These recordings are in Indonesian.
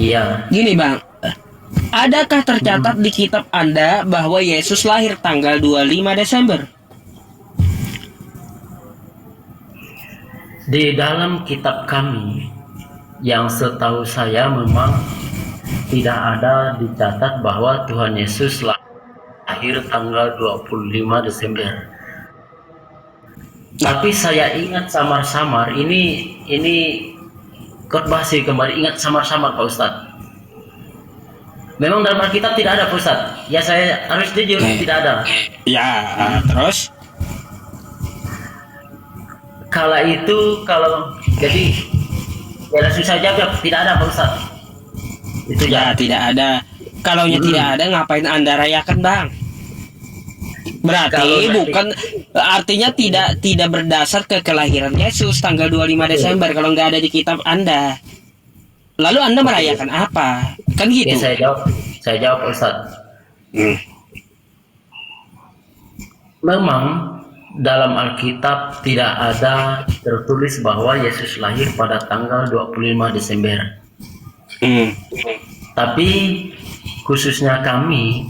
Iya. Gini Bang, adakah tercatat di kitab Anda bahwa Yesus lahir tanggal 25 Desember? Di dalam kitab kami, yang setahu saya memang tidak ada dicatat bahwa Tuhan Yesus lahir tanggal 25 Desember. Tapi saya ingat samar-samar, ini khotbah sih kemarin, ingat samar-samar Pak Ustadz. Memang dalam Alkitab tidak ada Pak Ustadz. Ya saya harus jujur, tidak ada. Ya, terus? Kala itu kalau jadi ya langsung saja tidak ada Pak Ustadz. Itu Ya, tidak ada. Kalaunya tidak ada, ngapain Anda rayakan Bang? Berarti bukan, artinya tidak berdasar ke kelahiran Yesus tanggal 25 Desember kalau nggak ada di kitab Anda. Lalu Anda merayakan apa? Kan gitu. Ya, saya jawab Ustaz. Memang dalam Alkitab tidak ada tertulis bahwa Yesus lahir pada tanggal 25 Desember. Tapi khususnya kami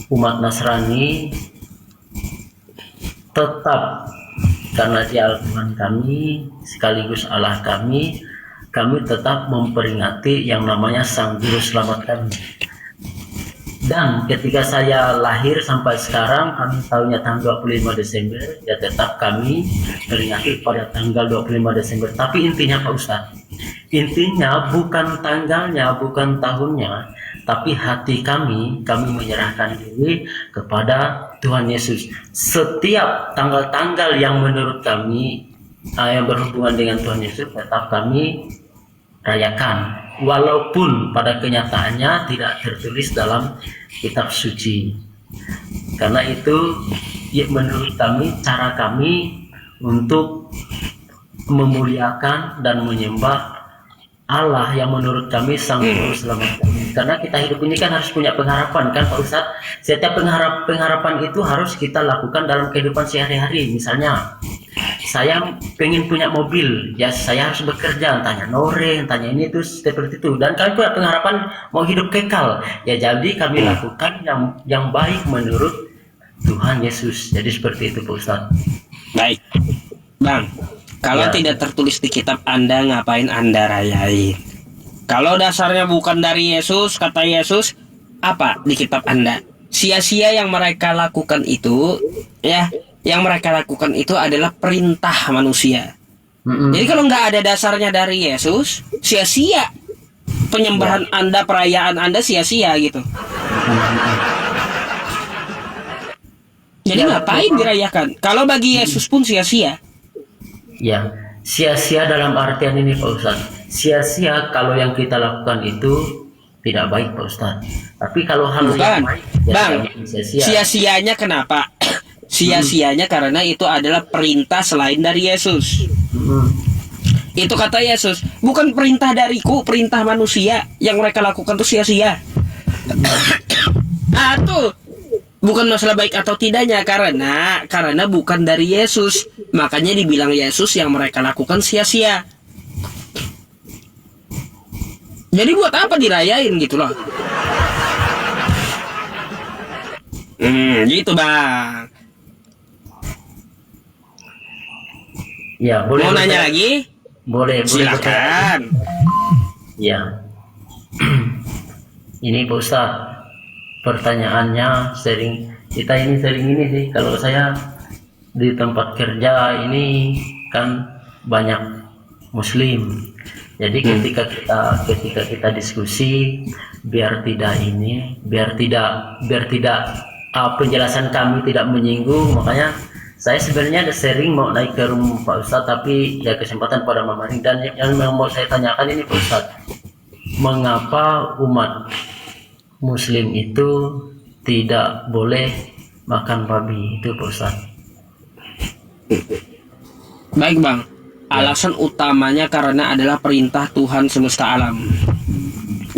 umat Nasrani tetap, karena dia Tuhan kami sekaligus Allah kami tetap memperingati yang namanya Sang Juru Selamat kami. Dan ketika saya lahir sampai sekarang, kami tahunya tanggal 25 Desember, ya tetap kami peringati pada tanggal 25 Desember. Tapi intinya Pak Ustadz, intinya bukan tanggalnya, bukan tahunnya, tapi hati kami menyerahkan diri kepada Tuhan Yesus. Setiap tanggal-tanggal yang menurut kami yang berhubungan dengan Tuhan Yesus tetap kami rayakan, walaupun pada kenyataannya tidak tertulis dalam kitab suci. Karena itu ya, menurut kami cara kami untuk memuliakan dan menyembah Allah yang menurut kami Sang Juru Selamat kami. Karena kita hidup ini kan harus punya pengharapan kan Pak Ustadz. Setiap pengharapan itu harus kita lakukan dalam kehidupan sehari-hari. Misalnya saya pengen punya mobil, ya saya harus bekerja, entahnya nore, entahnya ini itu seperti itu. Dan kami punya pengharapan mau hidup kekal, ya jadi kami lakukan yang baik menurut Tuhan Yesus. Jadi seperti itu Pak Ustadz. Baik Bang, kalau tidak tertulis di kitab Anda, ngapain Anda rayain? Kalau dasarnya bukan dari Yesus, kata Yesus, apa di kitab Anda? Sia-sia yang mereka lakukan itu, ya, yang mereka lakukan itu adalah perintah manusia. Jadi kalau nggak ada dasarnya dari Yesus, sia-sia penyembahan Anda, perayaan Anda sia-sia gitu. Jadi ngapain dirayakan? Kalau bagi Yesus pun sia-sia. Ya, sia-sia dalam artian ini Pak Ustadz. Sia-sia kalau yang kita lakukan itu tidak baik Pak Ustadz. Tapi kalau hal yang baik, ya Bang, sia-sia. Sia-sianya kenapa? Sia-sianya karena itu adalah perintah selain dari Yesus. Itu kata Yesus, bukan perintah dariku, perintah manusia. Yang mereka lakukan itu sia-sia. Tuh bukan masalah baik atau tidaknya, karena bukan dari Yesus. Makanya dibilang Yesus yang mereka lakukan sia-sia. Jadi buat apa dirayain gitu loh. Gitu Bang. Ya, boleh. Mau nanya lagi? Boleh. Silakan. Ya. Ini Pak Ustadz, pertanyaannya kita sering ini sih, kalau saya di tempat kerja ini kan banyak Muslim. Jadi ketika kita diskusi, biar tidak penjelasan kami tidak menyinggung, makanya saya sebenarnya ada sharing mau naik ke rumah Pak Ustadz, tapi ya kesempatan pada Mamaring. Dan yang mau saya tanyakan ini Pak Ustadz, mengapa umat Muslim itu tidak boleh makan babi itu Pak Ustadz? Baik Bang, alasan utamanya karena adalah perintah Tuhan semesta alam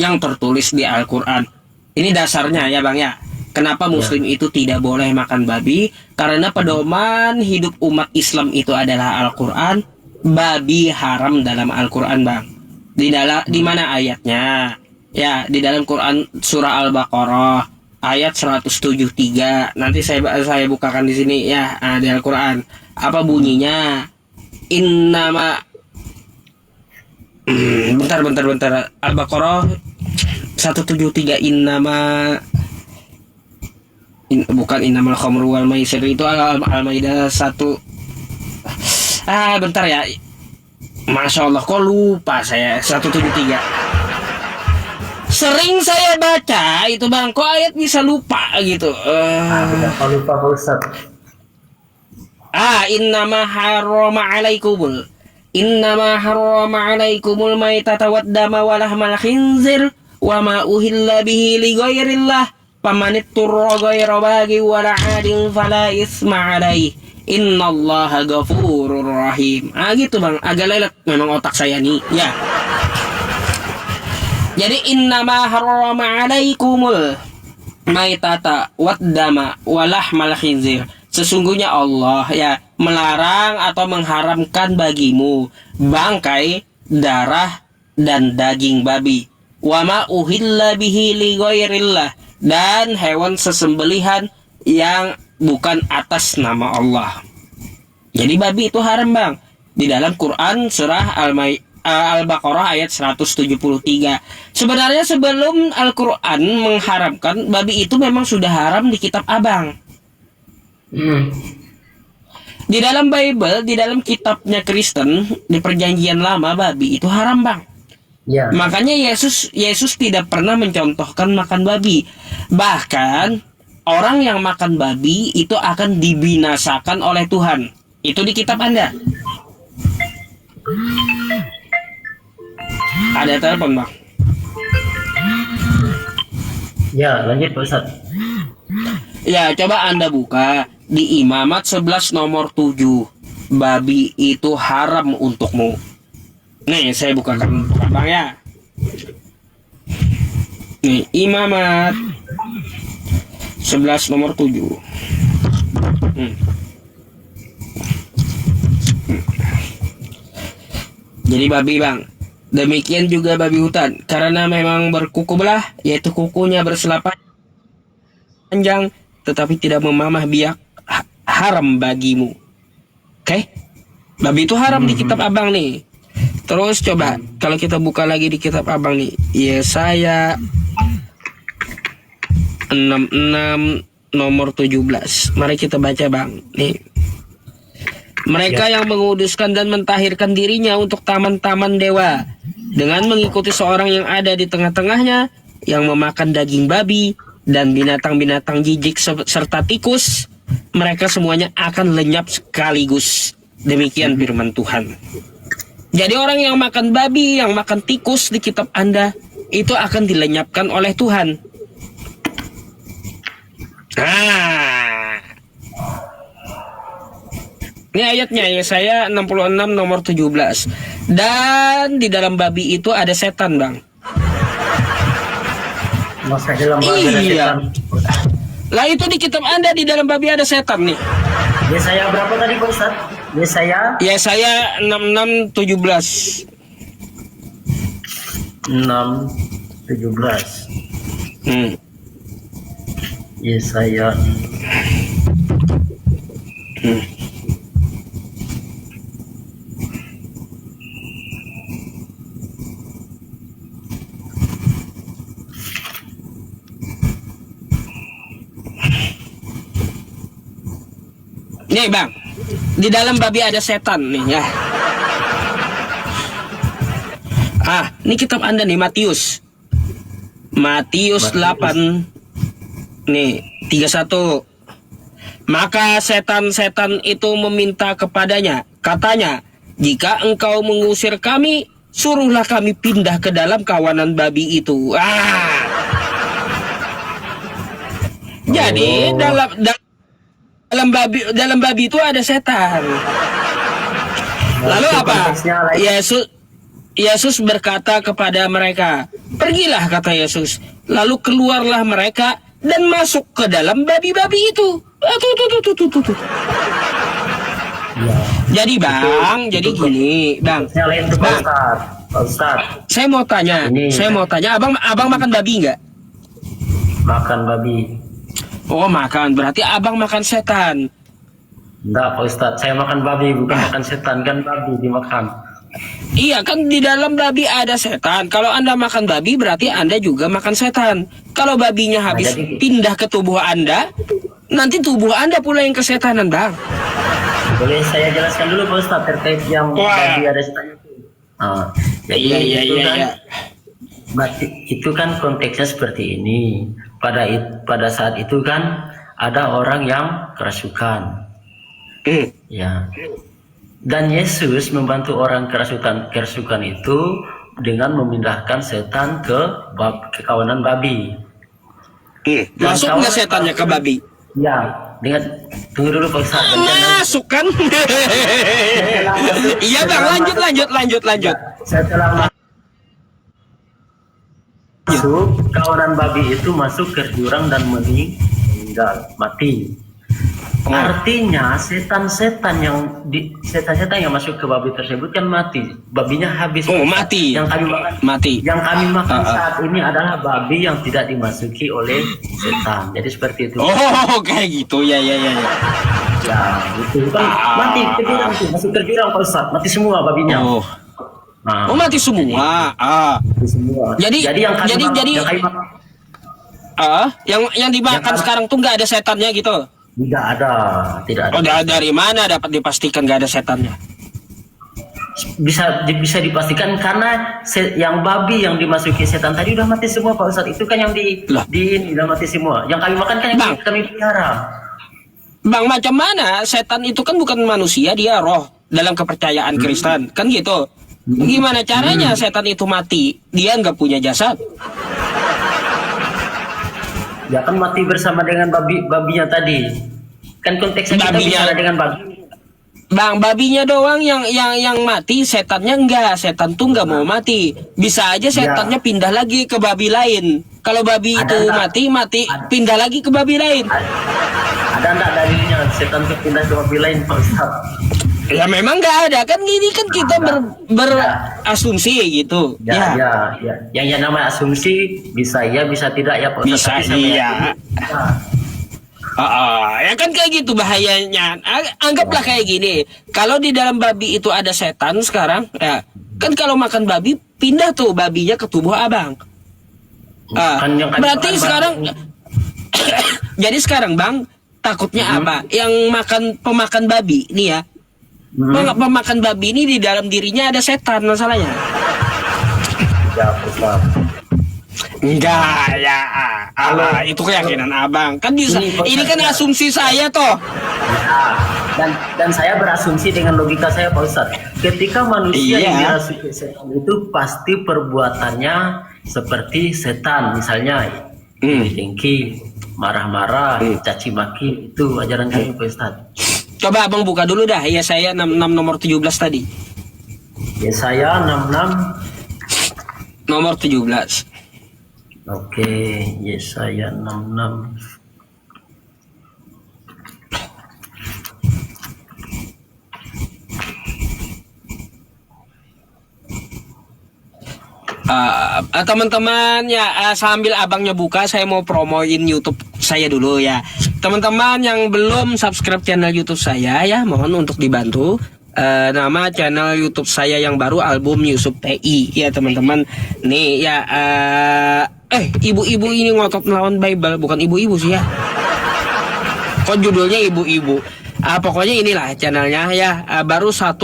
yang tertulis di Al-Quran. Ini dasarnya ya Bang ya. Kenapa Muslim itu tidak boleh makan babi? Karena pedoman hidup umat Islam itu adalah Al-Quran. Babi haram dalam Al-Quran Bang. Di mana ayatnya? Ya, di dalam Quran surah Al-Baqarah ayat 173. Nanti saya bukakan di sini ya, di Al-Quran. Apa bunyinya? Innama bentar. Al-Baqarah 173 bukan innamal khamru wal maisir, itu Al-Maidah 1. Bentar ya. Masya Allah, kok lupa saya. 173. Sering saya baca itu bang, kok ayat bisa lupa gitu. Kenapa lupa Pak Ustaz? Innama harrama alaikumul maitata waddama walahmal khinzir wa ma uhilla bihi li ghairillah famanitturra ghaira baghi wala 'adin fala isma 'alaihi innallaha ghafurur rahim. Gitu bang, agak lelet memang otak saya nih ya. Jadi innama harrama alaikumul maitata waddama walahmal khinzir. Sesungguhnya Allah ya melarang atau mengharamkan bagimu bangkai, darah dan daging babi. Wa ma uhilla bihi li ghairillah, dan hewan sesembelihan yang bukan atas nama Allah. Jadi babi itu haram bang. Di dalam Quran surah Al-Baqarah ayat 173. Sebenarnya sebelum Al-Quran mengharamkan, babi itu memang sudah haram di kitab abang. Di dalam Bible, di dalam kitabnya Kristen, di perjanjian lama, babi itu haram bang. Ya. Makanya Yesus tidak pernah mencontohkan makan babi. Bahkan orang yang makan babi itu akan dibinasakan oleh Tuhan. Itu di kitab Anda. Ada telepon bang. Ya, lanjut Pak Ustaz. Ya, coba Anda buka di Imamat 11 nomor 7. Babi itu haram untukmu. Nih, saya bukakan bang ya. Nih, Imamat 11 nomor 7. Jadi babi bang. Demikian juga babi hutan, karena memang berkuku belah, yaitu kukunya bersela panjang, tetapi tidak memamah biak, haram bagimu. Oke? Babi itu haram di kitab abang nih. Terus coba, kalau kita buka lagi di kitab abang nih, Yesaya 66 nomor 17. Mari kita baca bang. Nih. Mereka yang menguduskan dan mentahirkan dirinya untuk taman-taman dewa, dengan mengikuti seorang yang ada di tengah-tengahnya, yang memakan daging babi dan binatang-binatang jijik serta tikus, mereka semuanya akan lenyap sekaligus. Demikian firman Tuhan. Jadi orang yang makan babi, yang makan tikus di kitab Anda, itu akan dilenyapkan oleh Tuhan. Ini ayatnya Yesaya 66 nomor 17. Dan di dalam babi itu ada setan bang. Masa dalam babi ada setan? Lah itu di kitab Anda, di dalam babi ada setan nih. Yesaya berapa tadi Pak Ustaz? Yesaya 66 17. 6 17. Yesaya. Nih bang, di dalam babi ada setan nih ya. Ini kitab Anda nih, Matius 8 nih 31. Maka setan-setan itu meminta kepadanya, katanya, jika engkau mengusir kami, suruhlah kami pindah ke dalam kawanan babi itu. Jadi dalam babi itu ada setan. Lalu apa? Yesus berkata kepada mereka, pergilah, kata Yesus. Lalu keluarlah mereka dan masuk ke dalam babi-babi itu. Ya. Jadi bang, jadi gini bang. Pak Ustadz, Saya mau tanya, Ini- abang makan babi nggak? makan babi. Oh makan, berarti abang makan setan. Enggak Pak Ustadz, saya makan babi bukan makan setan, kan babi dimakan. Iya kan di dalam babi ada setan. Kalau Anda makan babi berarti Anda juga makan setan. Kalau babinya habis jadi- pindah ke tubuh Anda, nanti tubuh Anda pula yang kesetanan, Bang. Boleh saya jelaskan dulu Pak Ustadz terkait yang Wah. babi ada setan itu. Jadi itu kan, itu kan konteksnya seperti ini. Pada saat itu kan ada orang yang kerasukan. Ya. Dan Yesus membantu orang kerasukan itu dengan memindahkan setan ke kawanan babi. Dan Masuk nggak setannya ke babi? Ya, dengan tunggu dulu Pak Ustadz. Masuk kan? Iya Bang, lanjut. Setelah masuk, kawanan babi itu masuk ke jurang dan meninggal, mati. Artinya setan-setan yang masuk ke babi tersebut kan mati, babinya habis. Oh mati. Yang kami makan, Mati. yang kami makan saat ini adalah babi yang tidak dimasuki oleh setan. Jadi seperti itu. Oh kayak gitu ya. Ya, itu kan mati ke jurang tuh, masuk ke jurang Pak Ustadz, mati semua babinya. Oh. Nah, Oh mati semua. mati semua. Jadi- yang kami jadi- makan, jadi- yang kami makan Yang dimakan sekarang tuh nggak ada setannya gitu. tidak ada. Oh dari mana dapat dipastikan nggak ada setannya? Bisa dipastikan karena yang babi yang dimasuki setan tadi udah mati semua Pak Ustadz. Itu kan yang Lah. udah mati semua. Yang kami makan kan yang Bang. kami pelihara. Bang macam mana? Setan itu kan bukan manusia, dia roh dalam kepercayaan Kristen kan gitu. Gimana caranya setan itu mati? Dia nggak punya jasad. Ya kan mati bersama dengan babinya tadi. Kan konteksnya kita Babinya. bicara dengan babi. Bang, babinya doang yang mati, setannya enggak. Setan tuh nggak mau mati. Bisa aja setannya pindah lagi ke babi lain. Kalau babi Ada itu nggak? mati, pindah lagi ke babi lain. Ada enggak dalilnya setan itu pindah ke babi lain Pak Ustadz? Ya memang nggak ada kan gini kan kita berasumsi gitu. Ya. Yang namanya asumsi bisa iya bisa tidak ya Pak Ustadz. Bisa Tapi saya iya. meyakini- Ya kan kayak gitu bahayanya. Anggaplah kayak gini. Kalau di dalam babi itu ada setan sekarang, ya kan kalau makan babi pindah tuh babinya ke tubuh abang. Kan yang kami Berarti makan sekarang babi. jadi sekarang bang takutnya apa? Yang pemakan babi nih ya. Pemakan babi ini di dalam dirinya ada setan masalahnya. Ya Pak Ustadz. Enggak ya, itu keyakinan abang. Kan ini kan asumsi saya toh. Dan saya berasumsi dengan logika saya Pak Ustadz. Ketika manusia Iya. yang dirasuki setan itu pasti perbuatannya seperti setan, misalnya dengki, marah-marah, caci maki, itu ajaran kami Pak Ustadz. Coba abang buka dulu dah. Ya saya 66 nomor 17 tadi. Yesaya 66. Nomor 17. Oke, Yesaya 66. Teman-teman ya sambil abangnya buka saya mau promoin YouTube saya dulu ya. Teman-teman yang belum subscribe channel YouTube saya ya mohon untuk dibantu. Nama channel YouTube saya yang baru Album Yusuf PI ya teman-teman. Nih ya ibu-ibu ini ngotot melawan Bible, bukan ibu-ibu sih ya. Kok judulnya ibu-ibu? Pokoknya inilah channelnya ya. Baru 1,28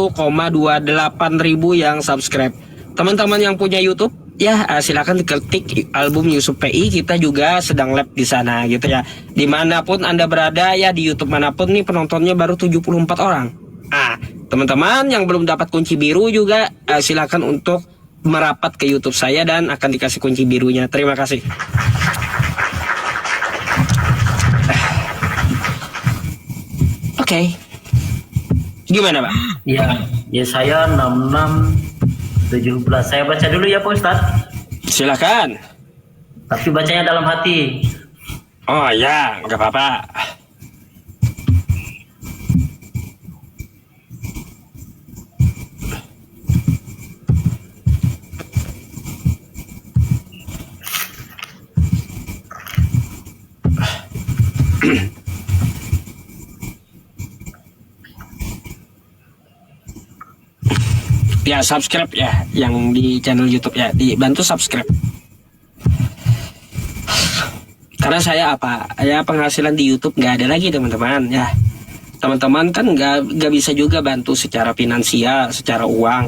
ribu yang subscribe. Teman-teman yang punya YouTube ya silakan ketik Album Yusuf PI. Kita juga sedang live di sana gitu ya. Dimanapun Anda berada ya, di YouTube manapun nih penontonnya baru 74 orang. Teman-teman yang belum dapat kunci biru juga silakan untuk merapat ke YouTube saya dan akan dikasih kunci birunya. Terima kasih. Oke. Gimana, Pak? Ya, Yesaya 66:17. Saya baca dulu ya Pak Ustadz. Silakan. Tapi bacanya dalam hati. Oh ya, nggak apa-apa. Ya subscribe ya, yang di channel YouTube ya, dibantu subscribe. Karena saya penghasilan di YouTube nggak ada lagi teman-teman ya. Teman-teman kan nggak bisa juga bantu secara finansial, secara uang.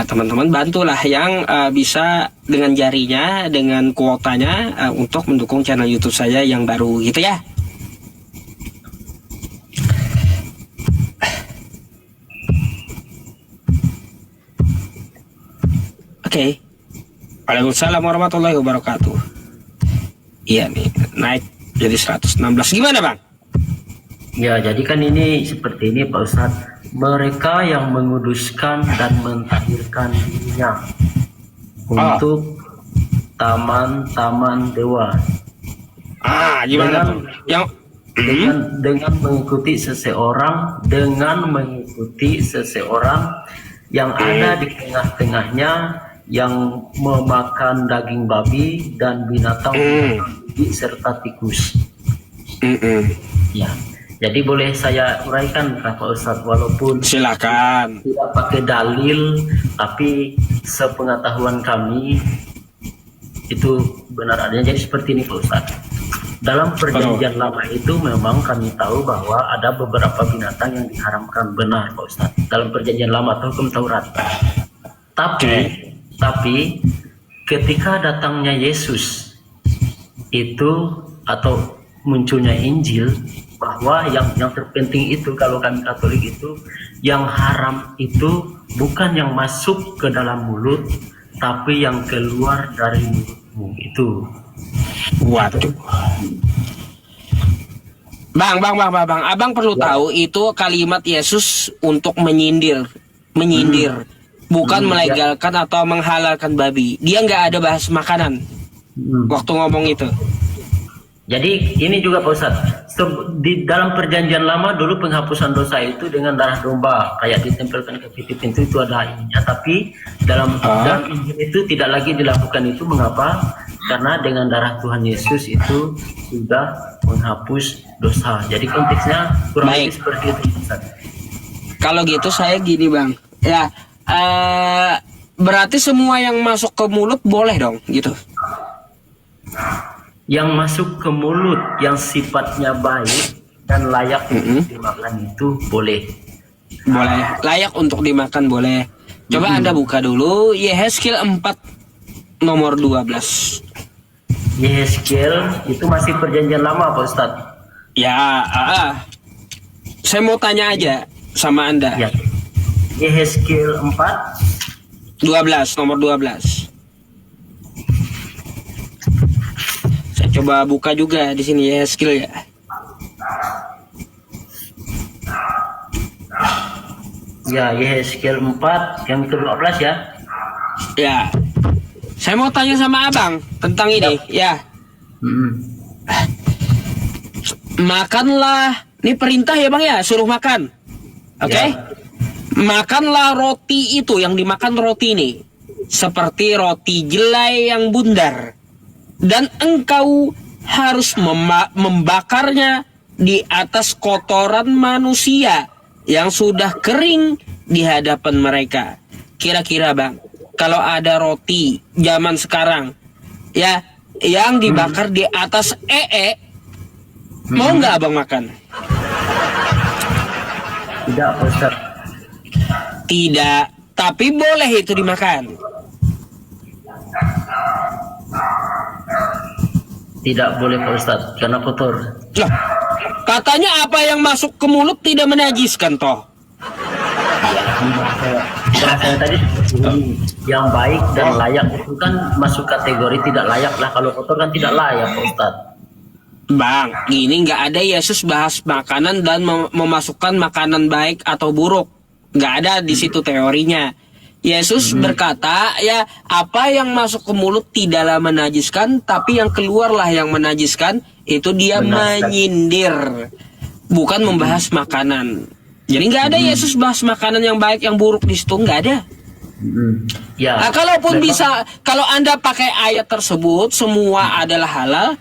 Teman-teman bantulah yang bisa dengan jarinya, dengan kuotanya untuk mendukung channel YouTube saya yang baru gitu ya. Oke. Waalaikumsalam warahmatullahi wabarakatuh. Iya nih, naik jadi 116. Gimana Bang? Ya, jadi kan ini seperti ini Pak Ustadz. Mereka yang menguduskan dan mentahirkan dirinya untuk taman-taman dewa. Gimana tuh? Yang dengan mengikuti seseorang yang ada di tengah-tengahnya, yang memakan daging babi dan binatang serta tikus. Ya, jadi boleh saya uraikan Pak Ustadz, walaupun silakan. tidak pakai dalil, tapi sepengetahuan kami itu benar adanya. Jadi seperti ini Pak Ustadz. Dalam perjanjian lama itu memang kami tahu bahwa ada beberapa binatang yang diharamkan, benar Pak Ustadz. Dalam perjanjian lama atau hukum Taurat. Tapi ketika datangnya Yesus itu atau munculnya Injil, bahwa yang terpenting itu kalau kami Katolik itu, yang haram itu bukan yang masuk ke dalam mulut, tapi yang keluar dari mulutmu itu. Waduh. Bang, abang perlu tahu itu kalimat Yesus untuk menyindir, bukan melegalkan atau menghalalkan babi. Dia nggak ada bahas makanan waktu ngomong itu. Jadi ini juga Pak Ustadz, di dalam perjanjian lama dulu penghapusan dosa itu dengan darah domba, kayak ditempelkan ke pintu itu ada ininya, tapi dalam Injil itu tidak lagi dilakukan itu. Mengapa? Karena dengan darah Tuhan Yesus itu sudah menghapus dosa. Jadi konteksnya kurang lebih seperti itu Ustadz. Kalau gitu saya gini Bang, ya berarti semua yang masuk ke mulut boleh dong gitu. Yang masuk ke mulut yang sifatnya baik dan layak untuk dimakan itu boleh. Boleh, layak untuk dimakan boleh. Coba Anda buka dulu Yehezkiel 4 nomor 12. Yehezkiel itu masih perjanjian lama Pak Ustadz. Ya, saya mau tanya aja sama Anda. Ya. Yehezkiel 4 12 nomor 12. Saya coba buka juga di sini Yehezkiel ya. Ya, Yehezkiel 4 yang ke-12 ya. Ya. Saya mau tanya sama Abang tentang ini, ya. Makanlah, ini perintah ya Bang ya, suruh makan. Oke? Ya. Makanlah roti itu, yang dimakan roti ini seperti roti jelai yang bundar, dan engkau harus membakarnya di atas kotoran manusia yang sudah kering di hadapan mereka. Kira-kira Bang, kalau ada roti zaman sekarang ya yang dibakar di atas mau nggak Abang makan? Tidak Pak Ustadz. Tidak, tapi boleh itu dimakan. Tidak boleh Pak Ustadz, karena kotor. Loh, katanya apa yang masuk ke mulut tidak menajiskan toh. Saya tadi ini, yang baik dan layak itu kan masuk kategori tidak layak lah. Kalau kotor kan tidak layak Pak Ustadz. Bang, ini nggak ada Yesus bahas makanan dan memasukkan makanan baik atau buruk. Nggak ada di situ teorinya. Yesus berkata, ya apa yang masuk ke mulut tidaklah menajiskan, tapi yang keluarlah yang menajiskan. Itu dia menyindir, bukan membahas makanan. Jadi nggak ada Yesus bahas makanan yang baik yang buruk di situ, nggak ada. Ya. Nah, kalaupun bisa, kalau Anda pakai ayat tersebut semua adalah halal,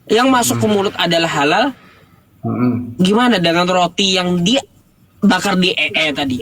yang masuk ke mulut adalah halal, Mm-mm. Gimana dengan roti yang dia bakar di tadi?